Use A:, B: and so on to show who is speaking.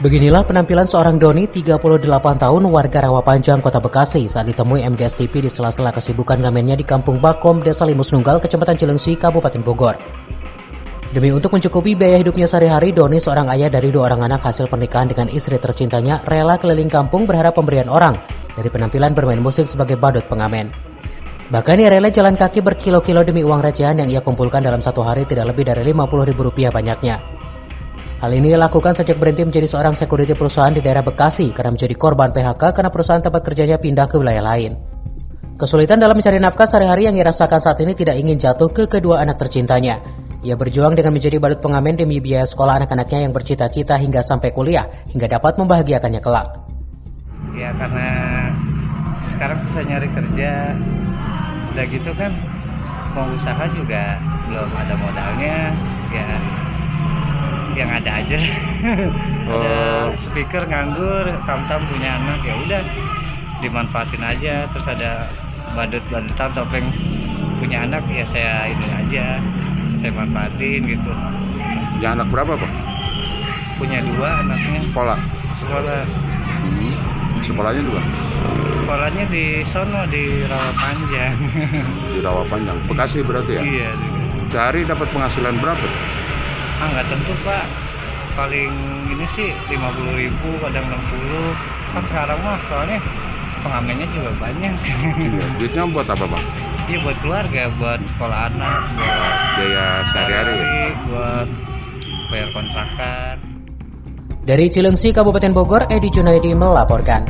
A: Beginilah penampilan seorang Doni, 38 tahun, warga Rawapanjang, Kota Bekasi, saat ditemui MGS TV di sela-sela kesibukan ngamennya di Kampung Bakom, Desa Limus Nunggal, Kecamatan Cilengsi, Kabupaten Bogor. Demi untuk mencukupi biaya hidupnya sehari-hari, Doni, seorang ayah dari 2 orang anak hasil pernikahan dengan istri tercintanya, rela keliling kampung berharap pemberian orang dari penampilan bermain musik sebagai badut pengamen. Bahkan ia rela jalan kaki berkilo-kilo demi uang recehan yang ia kumpulkan dalam satu hari tidak lebih dari Rp50.000 banyaknya. Hal ini dilakukan sejak berhenti menjadi seorang security perusahaan di daerah Bekasi karena menjadi korban PHK karena perusahaan tempat kerjanya pindah ke wilayah lain. Kesulitan dalam mencari nafkah sehari-hari yang ia rasakan saat ini tidak ingin jatuh ke kedua anak tercintanya. Ia berjuang dengan menjadi badut pengamen demi biaya sekolah anak-anaknya yang bercita-cita hingga sampai kuliah, hingga dapat membahagiakannya kelak.
B: Ya karena sekarang susah nyari kerja, udah gitu kan mau usaha juga belum ada modalnya, ya yang ada aja. Ada speaker nganggur, tam-tam punya anak, ya udah dimanfaatin aja. Terus ada badut-badutan topeng punya anak, ya saya ini aja, saya manfaatin gitu.
C: Ya, anak berapa, Pak?
B: Punya 2 anaknya.
C: Sekolah? Sekolahnya 2?
B: Sekolahnya di sono, di Rawapanjang.
C: Di Rawapanjang, Bekasi berarti ya?
B: Iya.
C: Sehari dapat penghasilan berapa?
B: Nggak tentu, Pak. Paling ini sih 50.000, kadang 60. Kan sekarang mah soalnya pengamennya juga banyak.
C: Iya, duitnya buat apa, Bang?
B: Iya, buat keluarga, buat sekolah anak, buat
C: Biaya sehari-hari ya?
B: buat bayar kontrakan.
A: Dari Cilengsi, Kabupaten Bogor, Edi Junaidi melaporkan.